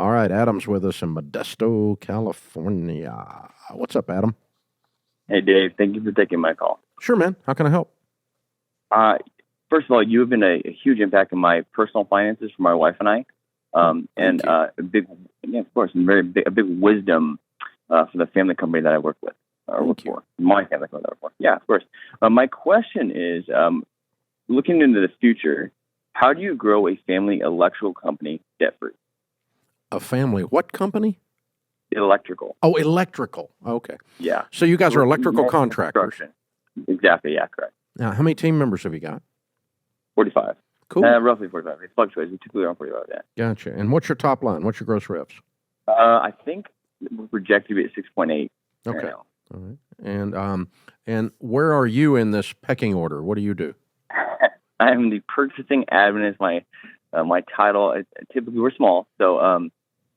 All right, Adam's with us in Modesto, California. What's up, Adam? Hey, Dave. Thank you for taking my call. Sure, man. How can I help? First of all, you have been a huge impact on my personal finances for my wife and I, and a big, of course, and a big wisdom for the family company that I work with, for my family company that I work for. Yeah, of course. My question is, looking into the future, how do you grow a family electrical company debt-free? A family what company? Electrical. Oh, electrical. Okay. Yeah. So you guys are electrical contractors. Exactly. Yeah, correct. Now, how many team members have you got? 45. Cool. Roughly 45. It fluctuates. It's typically around 45. Yeah. Gotcha. And what's your top line? What's your gross revs? I think we're projected to be at 6.8. Okay. Right. All right. And where are you in this pecking order? What do you do? I am the purchasing admin is my title. Typically, we're small, so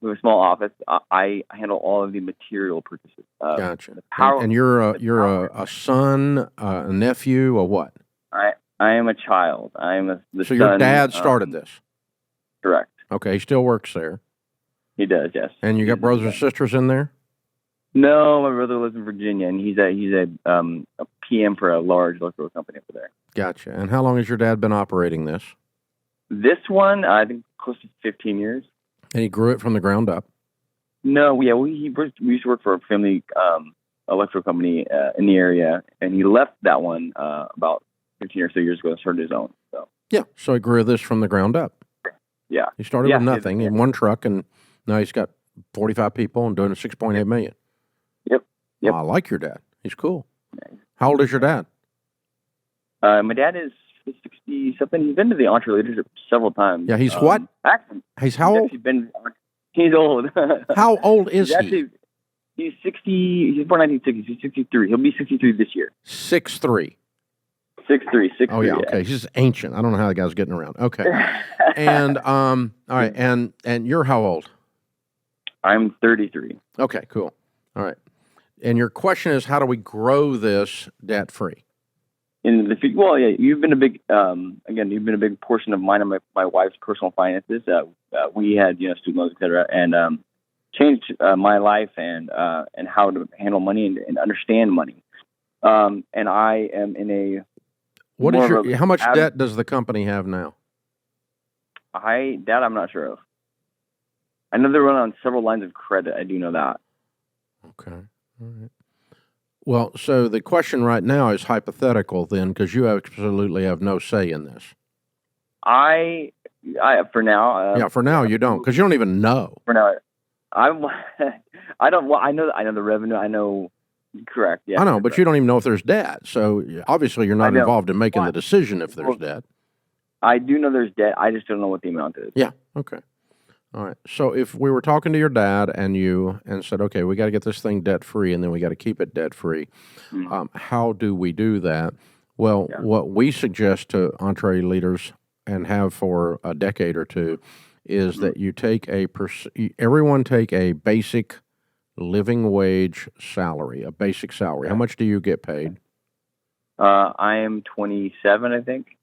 we're a small office. I handle all of the material purchases. Gotcha. And you're a son, a nephew, or what? I am a child. So son, your dad started this? Correct. Okay, he still works there. He does, yes. And you got brothers and sisters in there? No, my brother lives in Virginia, and he's a PM for a large electrical company over there. Gotcha. And how long has your dad been operating this? This one, I think, close to 15 years. And he grew it from the ground up? No, yeah, we used to work for a family electrical company in the area, and he left that one about 15 or so years ago and started his own. So yeah, so he grew this from the ground up. Yeah. He started with nothing in one truck, and now he's got 45 people and doing $6.8 million. Yep. Oh, I like your dad. He's cool. How old is your dad? My dad is 60-something. He's been to the EntreLeadership several times. Yeah, he's what? He's how old? He's old. How old is he? He's 60. He's born 1960. He's 63. He'll be 63 this year. 6'3". 6'3". Oh yeah, okay. He's just ancient. I don't know how the guy's getting around. Okay. And all right. And you're how old? I'm 33. Okay, cool. All right. And your question is, how do we grow this debt free? Well, yeah, you've been a big, you've been a big portion of mine and my wife's personal finances. We had, student loans, et cetera, and changed my life and how to handle money and understand money. And I am in a. How much debt does the company have now? That I'm not sure of. I know they run on several lines of credit. I do know that. Okay. All right. Well, so the question right now is hypothetical then, because you absolutely have no say in this. For now. For now you don't, because you don't even know. For now, I don't. Well, I know the revenue. I know. Correct. Yeah. I know, but you don't even know if there's debt. So obviously you're not involved in making the decision if there's debt. I do know there's debt. I just don't know what the amount is. Yeah. Okay. All right. So if we were talking to your dad and you and said, okay, we got to get this thing debt free and then we got to keep it debt free, how do we do that? Well, what we suggest to EntreLeaders and have for a decade or two is that you take everyone take a basic living wage salary, a basic salary. How much do you get paid? I am 27, I think,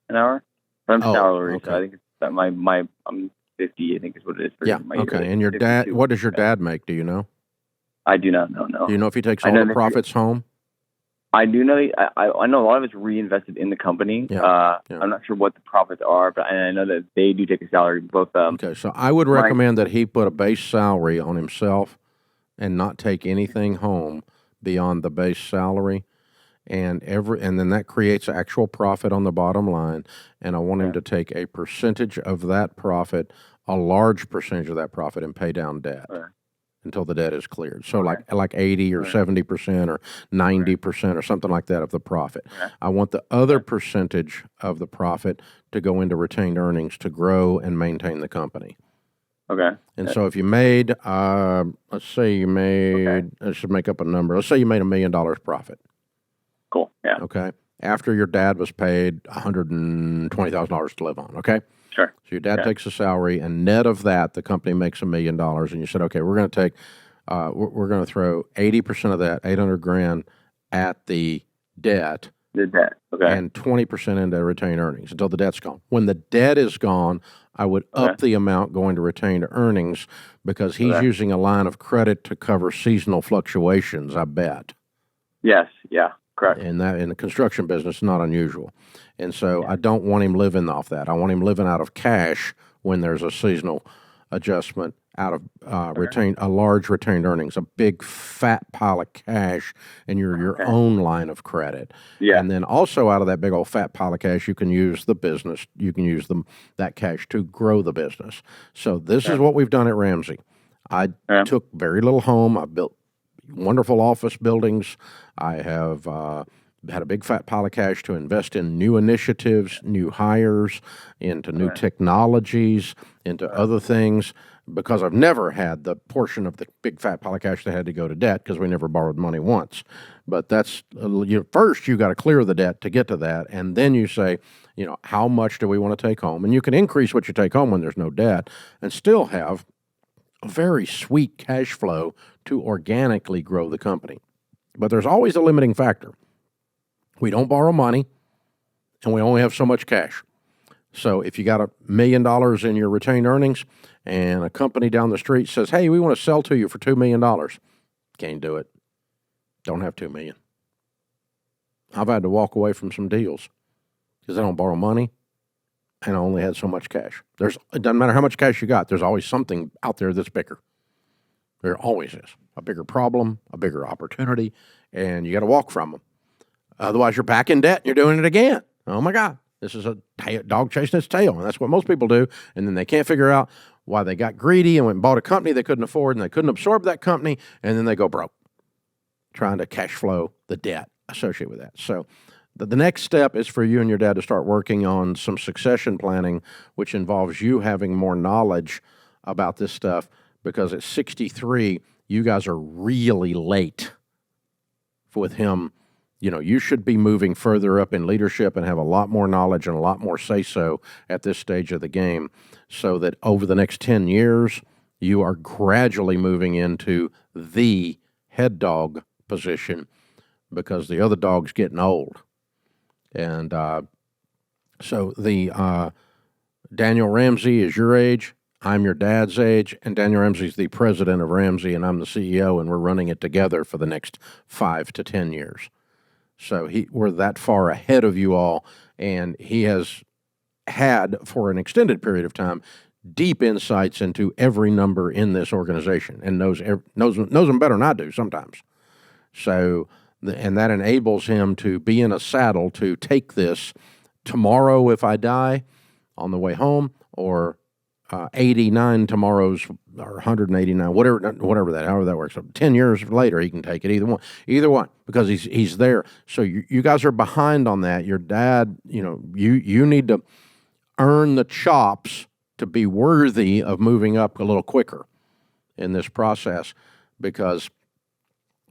an hour. I'm salary, okay. So I think it's I'm 50, I think is what it is. Okay. And your dad, what does your dad make? Do you know? I do not know, no. Do you know if he takes all the profits home? I do know. I know a lot of it's reinvested in the company. I'm not sure what the profits are, but I know that they do take a salary. Both. Okay, so I would recommend that he put a base salary on himself and not take anything home beyond the base salary. And then that creates actual profit on the bottom line. And I want him to take a percentage of that profit, a large percentage of that profit, and pay down debt until the debt is cleared. So like 80 or 70% or 90% or something like that of the profit. I want the other percentage of the profit to go into retained earnings to grow and maintain the company. Okay. And so if you made, let's say you made, I should make up a number. Let's say you made $1 million profit. Cool. Yeah. Okay. After your dad was paid $120,000 to live on. Okay. Sure. So your dad takes a salary, and net of that, the company makes $1 million. And you said, okay, we're going to take, we're going to throw 80% of that, $800,000, at the debt, The debt. Okay. And 20% into retained earnings until the debt's gone. When the debt is gone, I would up the amount going to retained earnings because he's using a line of credit to cover seasonal fluctuations, I bet. Yes, yeah, correct. And that in the construction business, not unusual. And so I don't want him living off that. I want him living out of cash when there's a seasonal adjustment out of a large retained earnings, a big fat pile of cash in your own line of credit. Yeah. And then also out of that big old fat pile of cash, you can use the business. You can use that cash to grow the business. So this is what we've done at Ramsey. I took very little home. I built wonderful office buildings. I have had a big fat pile of cash to invest in new initiatives, new hires, into new technologies, into other things, because I've never had the portion of the big fat pile of cash that had to go to debt because we never borrowed money once. But that's first you got to clear the debt to get to that, and then you say, how much do we want to take home? And you can increase what you take home when there's no debt and still have a very sweet cash flow to organically grow the company. But there's always a limiting factor. We don't borrow money, and we only have so much cash. So if you got $1 million in your retained earnings and a company down the street says, hey, we want to sell to you for $2 million, can't do it. Don't have $2 million. I've had to walk away from some deals because I don't borrow money, and I only had so much cash. It doesn't matter how much cash you got. There's always something out there that's bigger. There always is. A bigger problem, a bigger opportunity, and you got to walk from them. Otherwise, you're back in debt and you're doing it again. Oh, my God. This is a dog chasing its tail, and that's what most people do. And then they can't figure out why they got greedy and went and bought a company they couldn't afford, and they couldn't absorb that company, and then they go broke trying to cash flow the debt associated with that. So the next step is for you and your dad to start working on some succession planning, which involves you having more knowledge about this stuff, because at 63, you guys are really late with him. You should be moving further up in leadership and have a lot more knowledge and a lot more say-so at this stage of the game, so that over the next 10 years, you are gradually moving into the head dog position, because the other dog's getting old. And so Daniel Ramsey is your age. I'm your dad's age, and Daniel Ramsey's the president of Ramsey, and I'm the CEO, and we're running it together for the next 5 to 10 years. So we're that far ahead of you all, and he has had, for an extended period of time, deep insights into every number in this organization, and knows them better than I do sometimes. So, and that enables him to be in a saddle to take this tomorrow if I die on the way home, or 89 tomorrows, or 189, however that works. So 10 years later, he can take it, either one, because he's there. So you guys are behind on that. Your dad, you need to earn the chops to be worthy of moving up a little quicker in this process, because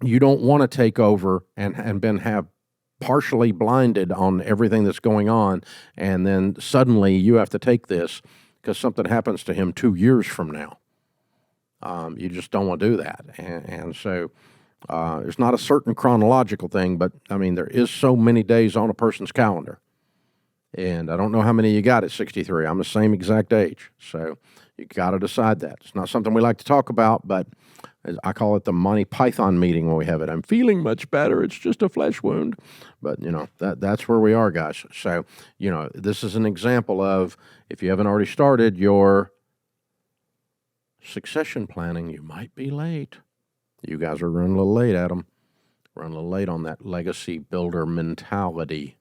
you don't want to take over and have partially blinded on everything that's going on, and then suddenly you have to take this because something happens to him 2 years from now. You just don't want to do that. And so it's not a certain chronological thing, but, there is so many days on a person's calendar. And I don't know how many you got at 63. I'm the same exact age. So you got to decide that. It's not something we like to talk about, but I call it the Monty Python meeting when we have it. I'm feeling much better. It's just a flesh wound. But, that's where we are, guys. So, this is an example of, if you haven't already started your succession planning, you might be late. You guys are running a little late, Adam. Running a little late on that legacy builder mentality.